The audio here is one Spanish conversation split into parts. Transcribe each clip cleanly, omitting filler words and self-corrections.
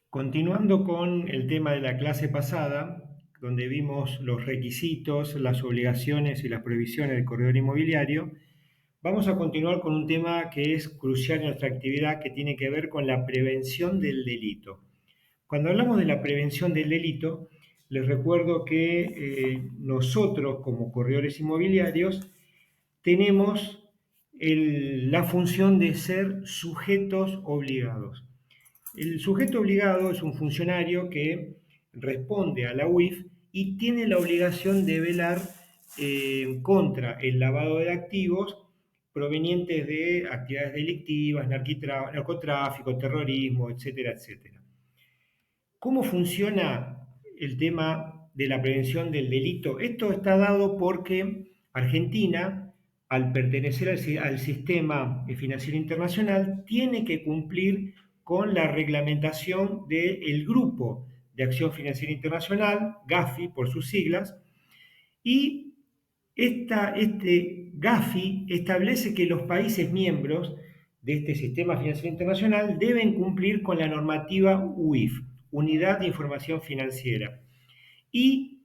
Continuando con el tema de la clase pasada, donde vimos los requisitos, las obligaciones y las prohibiciones del corredor inmobiliario, vamos a continuar con un tema que es crucial en nuestra actividad, que tiene que ver con la prevención del delito. Cuando hablamos de la prevención del delito, les recuerdo que nosotros como corredores inmobiliarios tenemos la función de ser sujetos obligados. El sujeto obligado es un funcionario que responde a la UIF y tiene la obligación de velar contra el lavado de activos provenientes de actividades delictivas, narcotráfico, terrorismo, etcétera, etcétera. ¿Cómo funciona el tema de la prevención del delito? Esto está dado porque Argentina, al pertenecer al sistema financiero internacional, tiene que cumplir con la reglamentación del Grupo de Acción Financiera Internacional, GAFI por sus siglas, y este GAFI establece que los países miembros de este sistema financiero internacional deben cumplir con la normativa UIF, Unidad de Información Financiera, y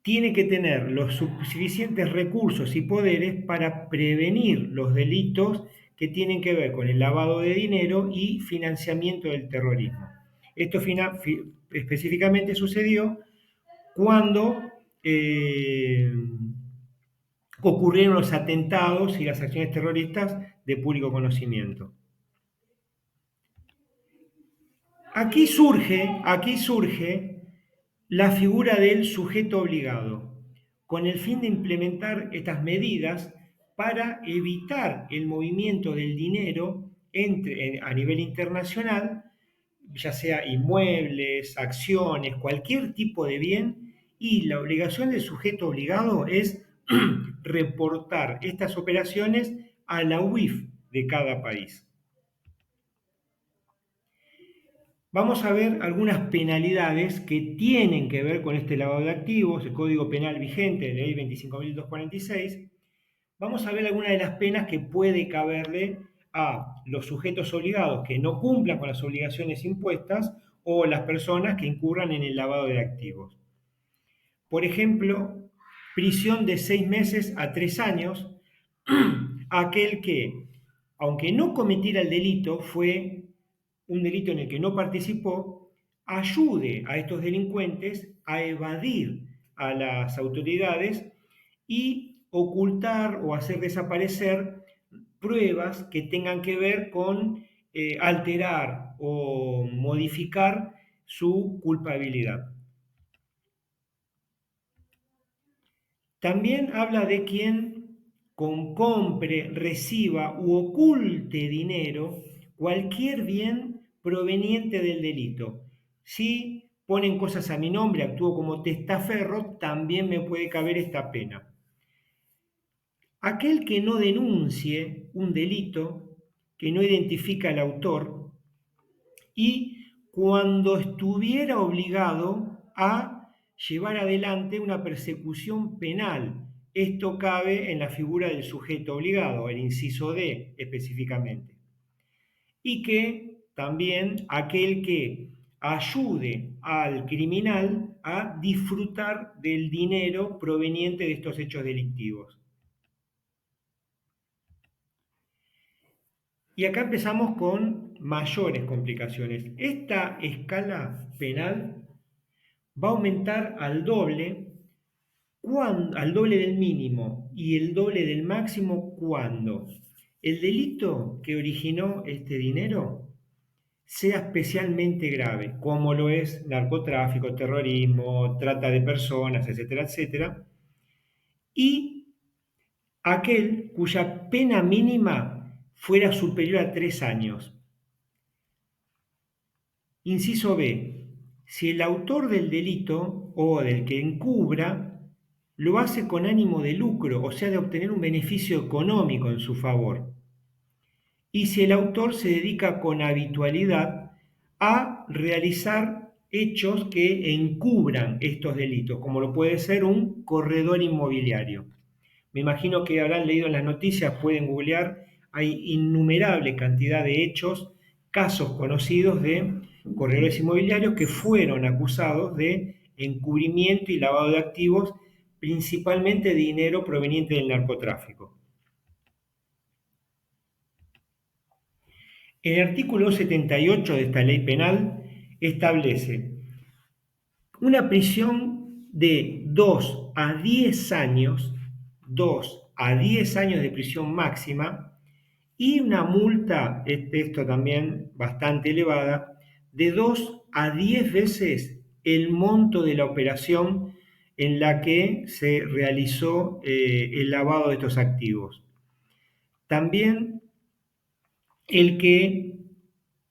tiene que tener los suficientes recursos y poderes para prevenir los delitos que tienen que ver con el lavado de dinero y financiamiento del terrorismo. Esto específicamente sucedió cuando ocurrieron los atentados y las acciones terroristas de público conocimiento. Aquí surge la figura del sujeto obligado, con el fin de implementar estas medidas para evitar el movimiento del dinero a nivel internacional, ya sea inmuebles, acciones, cualquier tipo de bien, y la obligación del sujeto obligado es reportar estas operaciones a la UIF de cada país. Vamos a ver algunas penalidades que tienen que ver con este lavado de activos, el Código Penal vigente, Ley 25.246. Vamos a ver algunas de las penas que puede caberle a los sujetos obligados que no cumplan con las obligaciones impuestas o las personas que incurran en el lavado de activos. Por ejemplo, prisión de 6 meses a 3 años a aquel que, aunque no cometiera el delito, fue un delito en el que no participó, ayude a estos delincuentes a evadir a las autoridades y ocultar o hacer desaparecer pruebas que tengan que ver con alterar o modificar su culpabilidad. También habla de quien compre, reciba u oculte dinero, cualquier bien proveniente del delito. Si ponen cosas a mi nombre, actúo como testaferro, también me puede caber esta pena. Aquel que no denuncie un delito, que no identifica al autor y cuando estuviera obligado a llevar adelante una persecución penal. Esto cabe en la figura del sujeto obligado, el inciso D específicamente. Y que también aquel que ayude al criminal a disfrutar del dinero proveniente de estos hechos delictivos. Y acá empezamos con mayores complicaciones. Esta escala penal va a aumentar al doble del mínimo y el doble del máximo cuando el delito que originó este dinero sea especialmente grave, como lo es narcotráfico, terrorismo, trata de personas, etcétera, etcétera, y aquel cuya pena mínima fuera superior a 3 años. Inciso B. Si el autor del delito o del que encubra lo hace con ánimo de lucro, o sea, de obtener un beneficio económico en su favor. Y si el autor se dedica con habitualidad a realizar hechos que encubran estos delitos, como lo puede ser un corredor inmobiliario. Me imagino que habrán leído en las noticias, pueden googlear, hay innumerable cantidad de hechos, casos conocidos de corredores inmobiliarios que fueron acusados de encubrimiento y lavado de activos, principalmente dinero proveniente del narcotráfico. El artículo 78 de esta ley penal establece una prisión de 2 a 10 años, 2 a 10 años de prisión máxima y una multa, esto también bastante elevada, de 2 a 10 veces el monto de la operación en la que se realizó el lavado de estos activos. También el que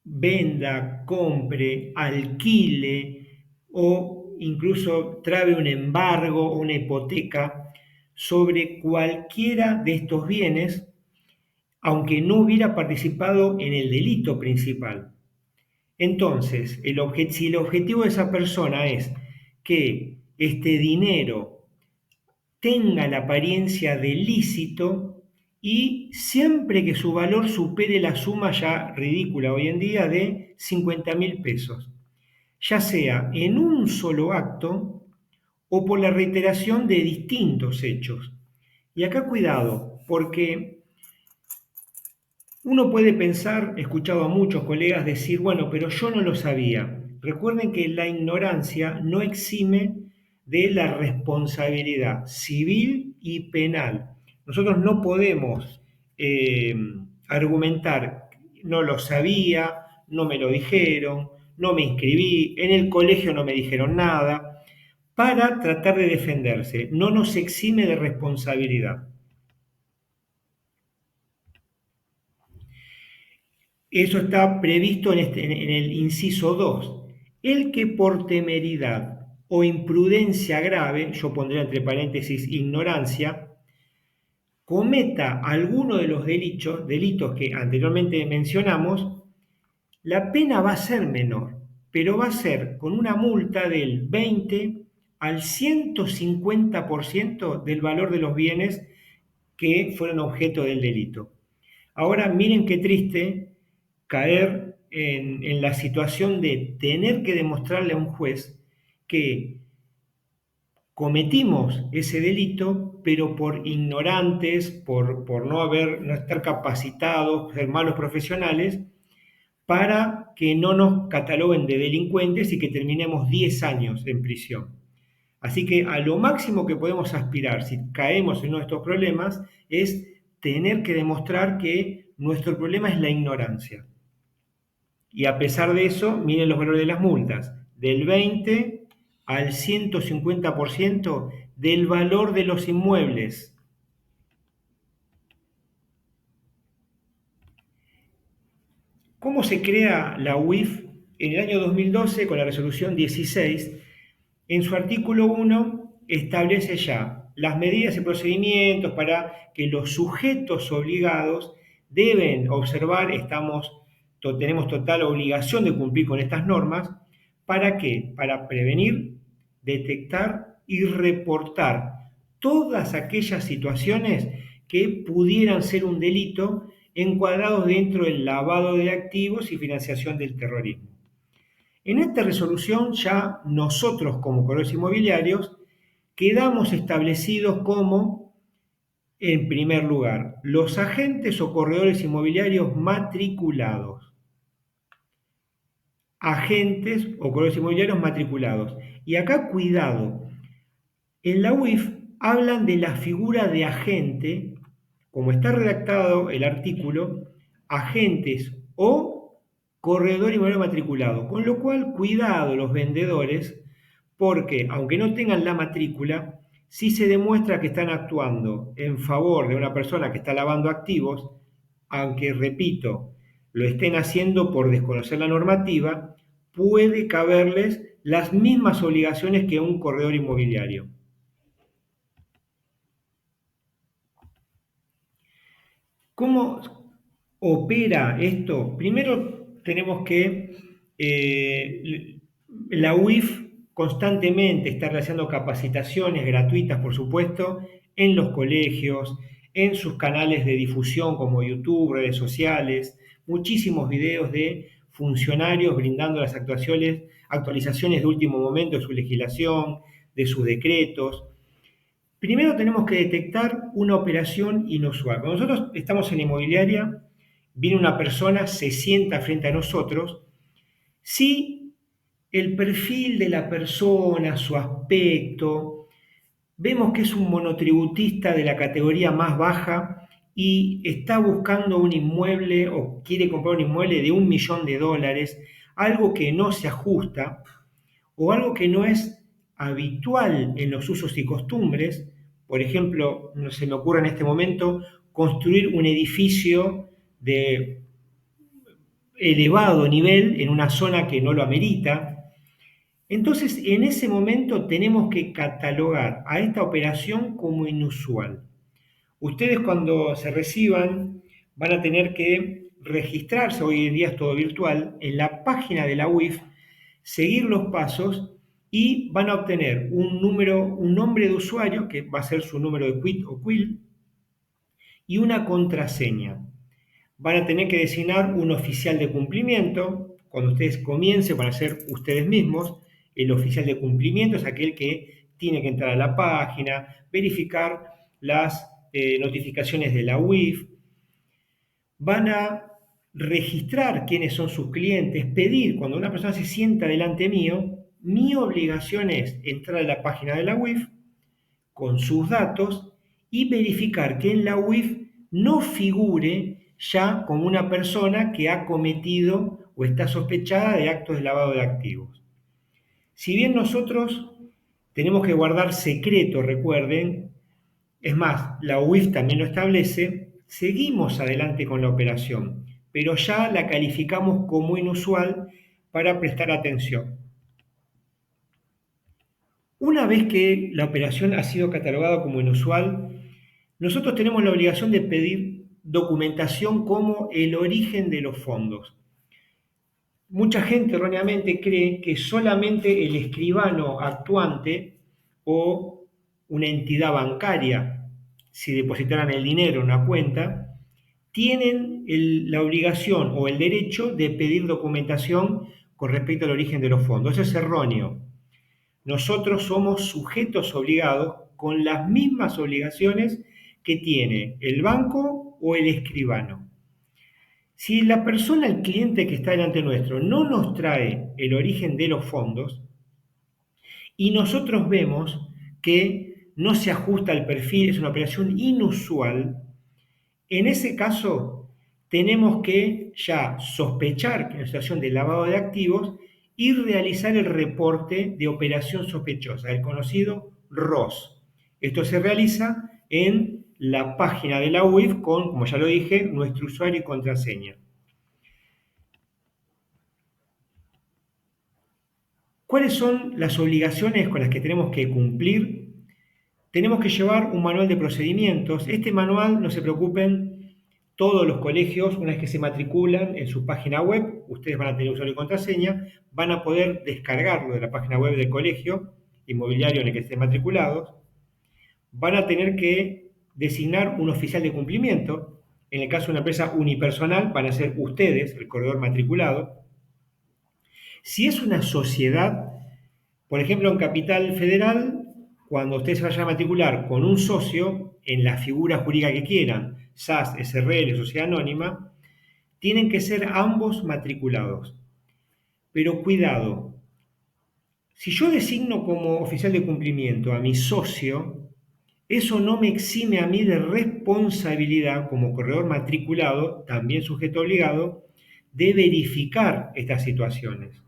venda, compre, alquile o incluso trabe un embargo o una hipoteca sobre cualquiera de estos bienes, aunque no hubiera participado en el delito principal. Entonces, si el objetivo de esa persona es que este dinero tenga la apariencia de lícito y siempre que su valor supere la suma ya ridícula hoy en día de 50.000 pesos, ya sea en un solo acto o por la reiteración de distintos hechos. Y acá cuidado, porque uno puede pensar, he escuchado a muchos colegas decir, bueno, pero yo no lo sabía. Recuerden que la ignorancia no exime de la responsabilidad civil y penal. Nosotros no podemos eh, argumentar, no lo sabía, no me lo dijeron, no me inscribí, en el colegio no me dijeron nada, para tratar de defenderse. No nos exime de responsabilidad. Eso está previsto en el inciso 2. El que por temeridad o imprudencia grave, yo pondría entre paréntesis ignorancia, cometa alguno de los delitos que anteriormente mencionamos, la pena va a ser menor, pero va a ser con una multa del 20 al 150% del valor de los bienes que fueron objeto del delito. Ahora miren qué triste caer en la situación de tener que demostrarle a un juez que cometimos ese delito, pero por ignorantes, por no estar capacitados, ser malos profesionales, para que no nos cataloguen de delincuentes y que terminemos 10 años en prisión. Así que a lo máximo que podemos aspirar si caemos en uno de estos problemas es tener que demostrar que nuestro problema es la ignorancia. Y a pesar de eso, miren los valores de las multas, del 20 al 150% del valor de los inmuebles. ¿Cómo se crea la UIF? En el año 2012, con la resolución 16, en su artículo 1 establece ya las medidas y procedimientos para que los sujetos obligados deben observar, tenemos total obligación de cumplir con estas normas. ¿Para qué? Para prevenir, detectar y reportar todas aquellas situaciones que pudieran ser un delito encuadrados dentro del lavado de activos y financiación del terrorismo. En esta resolución ya nosotros como corredores inmobiliarios quedamos establecidos como, en primer lugar, los agentes o corredores inmobiliarios matriculados. Agentes o corredores inmobiliarios matriculados. Y acá cuidado, en la UIF hablan de la figura de agente, como está redactado el artículo, agentes o corredor inmobiliario matriculado. Con lo cual, cuidado los vendedores, porque aunque no tengan la matrícula, si se demuestra que están actuando en favor de una persona que está lavando activos, aunque repito, lo estén haciendo por desconocer la normativa, puede caberles las mismas obligaciones que un corredor inmobiliario. ¿Cómo opera esto? Primero tenemos que la UIF constantemente está realizando capacitaciones gratuitas, por supuesto, en los colegios, en sus canales de difusión como YouTube, redes sociales, muchísimos videos de funcionarios brindando las actualizaciones de último momento de su legislación, de sus decretos. Primero tenemos que detectar una operación inusual. Cuando nosotros estamos en la inmobiliaria, viene una persona, se sienta frente a nosotros. Si el perfil de la persona, su aspecto, vemos que es un monotributista de la categoría más baja y está buscando un inmueble o quiere comprar un inmueble de $1.000.000, algo que no se ajusta o algo que no es habitual en los usos y costumbres. Por ejemplo, no se me ocurre en este momento construir un edificio de elevado nivel en una zona que no lo amerita. Entonces, en ese momento tenemos que catalogar a esta operación como inusual. Ustedes cuando se reciban van a tener que registrarse, hoy en día es todo virtual, en la página de la UIF, seguir los pasos y van a obtener un número, un nombre de usuario, que va a ser su número de quit o quill, y una contraseña. Van a tener que designar un oficial de cumplimiento. Cuando ustedes comiencen, van a ser ustedes mismos. El oficial de cumplimiento es aquel que tiene que entrar a la página, verificar las notificaciones de la UIF. Van a registrar quiénes son sus clientes, pedir, cuando una persona se sienta delante mío, mi obligación es entrar a la página de la UIF con sus datos y verificar que en la UIF no figure ya como una persona que ha cometido o está sospechada de actos de lavado de activos. Si bien nosotros tenemos que guardar secreto, recuerden, es más, la UIF también lo establece, seguimos adelante con la operación, pero ya la calificamos como inusual para prestar atención. Una vez que la operación ha sido catalogada como inusual, nosotros tenemos la obligación de pedir documentación como el origen de los fondos. Mucha gente erróneamente cree que solamente el escribano actuante o una entidad bancaria, si depositaran el dinero en una cuenta, tienen la obligación o el derecho de pedir documentación con respecto al origen de los fondos. Eso es erróneo. Nosotros somos sujetos obligados con las mismas obligaciones que tiene el banco o el escribano. Si la persona, el cliente que está delante nuestro, no nos trae el origen de los fondos y nosotros vemos que no se ajusta al perfil, es una operación inusual, en ese caso tenemos que ya sospechar que es una situación de lavado de activos y realizar el reporte de operación sospechosa, el conocido ROS. Esto se realiza en la página de la UIF con, como ya lo dije, nuestro usuario y contraseña. ¿Cuáles son las obligaciones con las que tenemos que cumplir? Tenemos que llevar un manual de procedimientos. Este manual, no se preocupen, todos los colegios, una vez que se matriculan en su página web, ustedes van a tener usuario y contraseña, van a poder descargarlo de la página web del colegio inmobiliario en el que estén matriculados. Van a tener que designar un oficial de cumplimiento. En el caso de una empresa unipersonal, van a ser ustedes, el corredor matriculado. Si es una sociedad, por ejemplo, en Capital Federal, cuando ustedes se vayan a matricular con un socio en la figura jurídica que quieran, SAS, SRL, Sociedad Anónima, tienen que ser ambos matriculados. Pero cuidado, si yo designo como oficial de cumplimiento a mi socio, eso no me exime a mí de responsabilidad como corredor matriculado, también sujeto obligado, de verificar estas situaciones.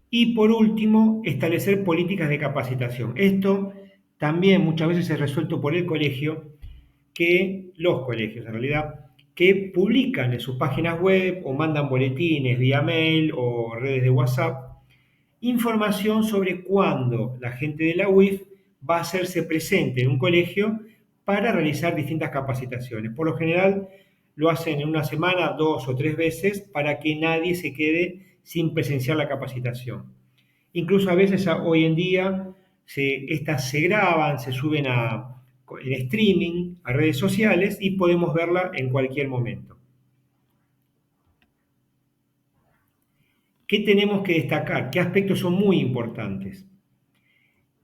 Y por último, establecer políticas de capacitación. Esto también muchas veces es resuelto por el colegio, los colegios en realidad, que publican en sus páginas web o mandan boletines vía mail o redes de WhatsApp, información sobre cuándo la gente de la UIF va a hacerse presente en un colegio para realizar distintas capacitaciones. Por lo general lo hacen en una semana, 2 o 3 veces, para que nadie se quede sin presenciar la capacitación. Incluso a veces hoy en día estas se graban, se suben en streaming a redes sociales y podemos verla en cualquier momento. ¿Qué tenemos que destacar? ¿Qué aspectos son muy importantes?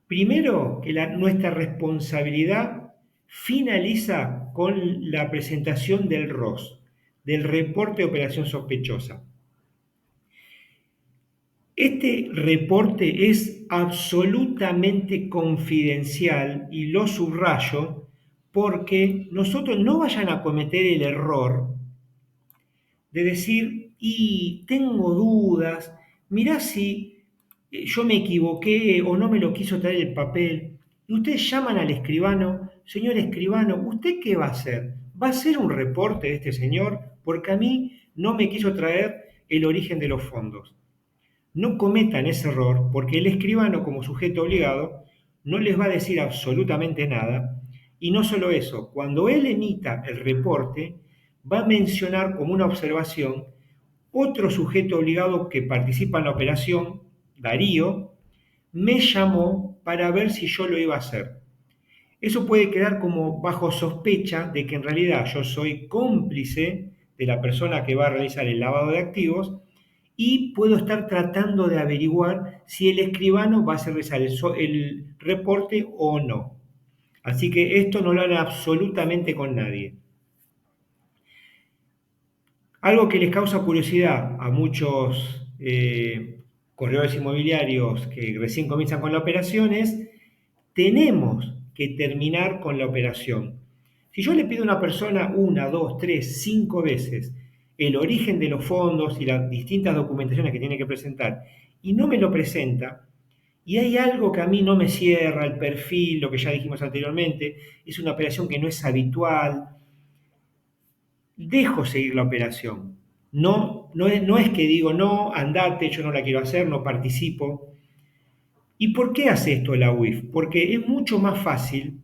Primero, que nuestra responsabilidad finaliza con la presentación del ROS, del reporte de operación sospechosa. Este reporte es absolutamente confidencial y lo subrayo porque nosotros no vayan a cometer el error de decir, y tengo dudas, mirá si yo me equivoqué o no me lo quiso traer el papel. Y ustedes llaman al escribano, señor escribano, ¿usted qué va a hacer? ¿Va a hacer un reporte de este señor? Porque a mí no me quiso traer el origen de los fondos. No cometan ese error porque el escribano como sujeto obligado no les va a decir absolutamente nada y no solo eso, cuando él emita el reporte va a mencionar como una observación otro sujeto obligado que participa en la operación, Darío, me llamó para ver si yo lo iba a hacer. Eso puede quedar como bajo sospecha de que en realidad yo soy cómplice de la persona que va a realizar el lavado de activos y puedo estar tratando de averiguar si el escribano va a hacer realizar el reporte o no. Así que esto no lo hará absolutamente con nadie. Algo que les causa curiosidad a muchos corredores inmobiliarios que recién comienzan con la operación es, tenemos que terminar con la operación. Si yo le pido a una persona una, dos, tres, cinco veces el origen de los fondos y las distintas documentaciones que tiene que presentar y no me lo presenta, y hay algo que a mí no me cierra el perfil, lo que ya dijimos anteriormente, es una operación que no es habitual, dejo seguir la operación. No es que digo, no, andate, yo no la quiero hacer, no participo. ¿Y por qué hace esto la UIF? Porque es mucho más fácil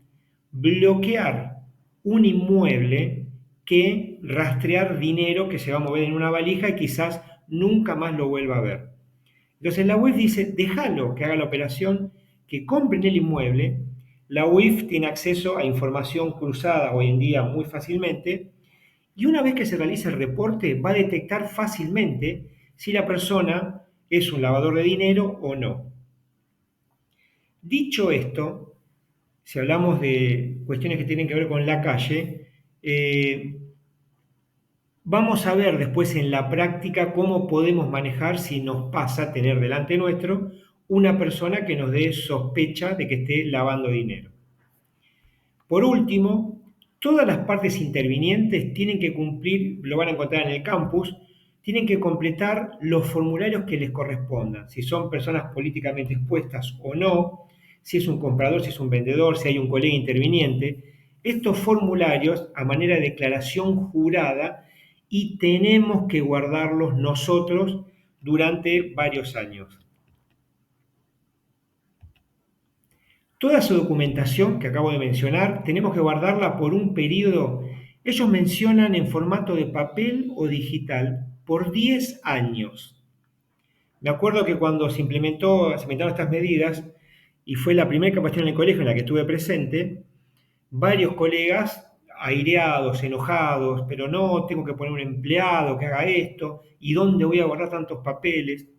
bloquear un inmueble que rastrear dinero que se va a mover en una valija y quizás nunca más lo vuelva a ver. Entonces la UIF dice, déjalo que haga la operación, que compren el inmueble. La UIF tiene acceso a información cruzada hoy en día muy fácilmente y una vez que se realiza el reporte va a detectar fácilmente si la persona es un lavador de dinero o no. Dicho esto, si hablamos de cuestiones que tienen que ver con la calle, vamos a ver después en la práctica cómo podemos manejar si nos pasa tener delante nuestro una persona que nos dé sospecha de que esté lavando dinero. Por último, todas las partes intervinientes tienen que cumplir, lo van a encontrar en el campus, tienen que completar los formularios que les correspondan, si son personas políticamente expuestas o no, si es un comprador, si es un vendedor, si hay un colega interviniente. Estos formularios a manera de declaración jurada y tenemos que guardarlos nosotros durante varios años. Toda esa documentación que acabo de mencionar, tenemos que guardarla por un periodo, ellos mencionan en formato de papel o digital, por 10 años. Me acuerdo que cuando se implementaron estas medidas, y fue la primera capacitación en el colegio en la que estuve presente, varios colegas aireados, enojados, pero no, tengo que poner un empleado que haga esto, ¿y dónde voy a guardar tantos papeles?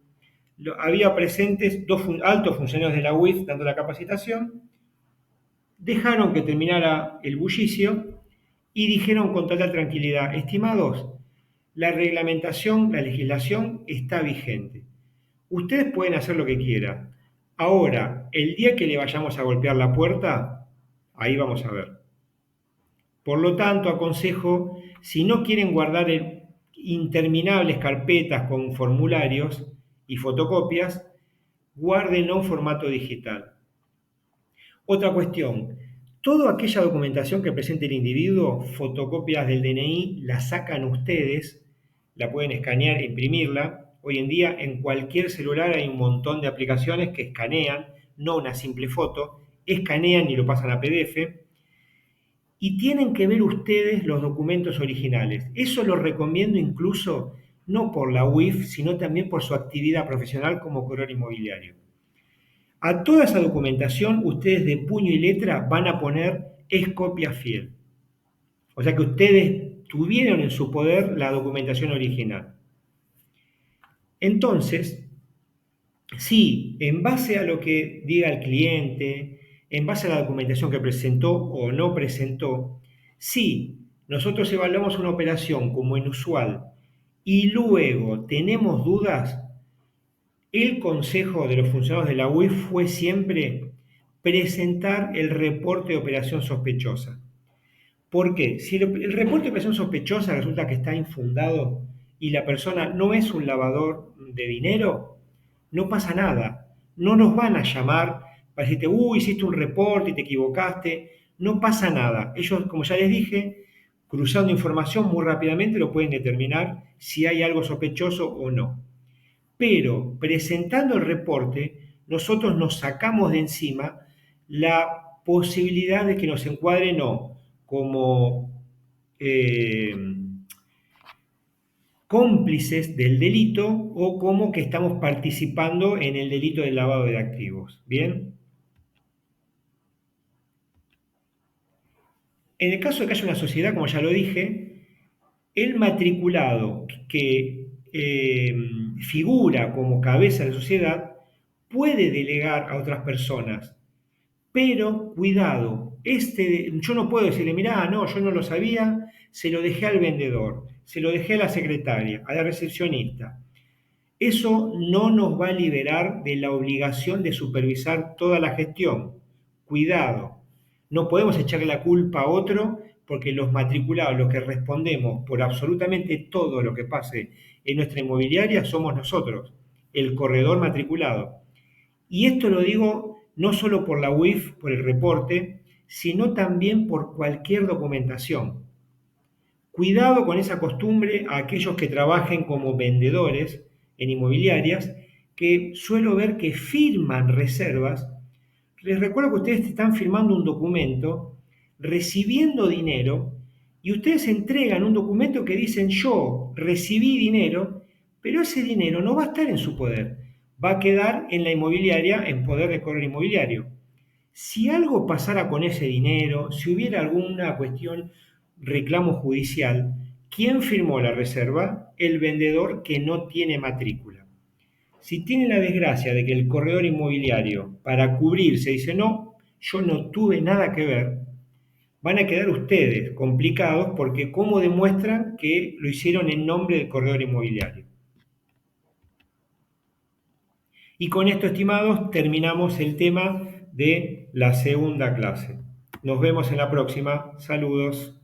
Había presentes dos altos funcionarios de la UIF dando la capacitación, dejaron que terminara el bullicio y dijeron con total tranquilidad, estimados, la reglamentación, la legislación está vigente. Ustedes pueden hacer lo que quieran. Ahora, el día que le vayamos a golpear la puerta, ahí vamos a ver. Por lo tanto, aconsejo, si no quieren guardar interminables carpetas con formularios y fotocopias, guárdenlo en formato digital. Otra cuestión, toda aquella documentación que presente el individuo, fotocopias del DNI, la sacan ustedes, la pueden escanear e imprimirla. Hoy en día en cualquier celular hay un montón de aplicaciones que escanean, no una simple foto, escanean y lo pasan a PDF. Y tienen que ver ustedes los documentos originales. Eso lo recomiendo incluso no por la UIF, sino también por su actividad profesional como corredor inmobiliario. A toda esa documentación ustedes de puño y letra van a poner es copia fiel. O sea que ustedes tuvieron en su poder la documentación original. Entonces, si en base a lo que diga el cliente, en base a la documentación que presentó o no presentó, si nosotros evaluamos una operación como inusual y luego tenemos dudas, el consejo de los funcionarios de la UIF fue siempre presentar el reporte de operación sospechosa. ¿Por qué? Si el reporte de operación sospechosa resulta que está infundado y la persona no es un lavador de dinero, no pasa nada. No nos van a llamar para decirte, hiciste un reporte y te equivocaste. No pasa nada. Ellos, como ya les dije, cruzando información muy rápidamente lo pueden determinar si hay algo sospechoso o no. Pero presentando el reporte, nosotros nos sacamos de encima la posibilidad de que nos encuadren o como eh, cómplices del delito o como que estamos participando en el delito del lavado de activos. ¿Bien? En el caso de que haya una sociedad, como ya lo dije, el matriculado que figura como cabeza de la sociedad puede delegar a otras personas. Pero cuidado, yo no puedo decirle, mirá, no, yo no lo sabía, se lo dejé al vendedor, se lo dejé a la secretaria, a la recepcionista. Eso no nos va a liberar de la obligación de supervisar toda la gestión. Cuidado, no podemos echarle la culpa a otro porque los matriculados, los que respondemos por absolutamente todo lo que pase en nuestra inmobiliaria, somos nosotros, el corredor matriculado. Y esto lo digo no solo por la UIF, por el reporte, sino también por cualquier documentación. Cuidado con esa costumbre a aquellos que trabajen como vendedores en inmobiliarias, que suelo ver que firman reservas. Les recuerdo que ustedes están firmando un documento, recibiendo dinero, y ustedes entregan un documento que dicen yo recibí dinero, pero ese dinero no va a estar en su poder, va a quedar en la inmobiliaria, en poder de correo inmobiliario. Si algo pasara con ese dinero, si hubiera alguna cuestión, reclamo judicial, ¿quién firmó la reserva? El vendedor que no tiene matrícula. Si tiene la desgracia de que el corredor inmobiliario, para cubrirse, dice, no, yo no tuve nada que ver, van a quedar ustedes complicados porque ¿cómo demuestran que lo hicieron en nombre del corredor inmobiliario? Y con esto, estimados, terminamos el tema de la segunda clase. Nos vemos en la próxima. Saludos.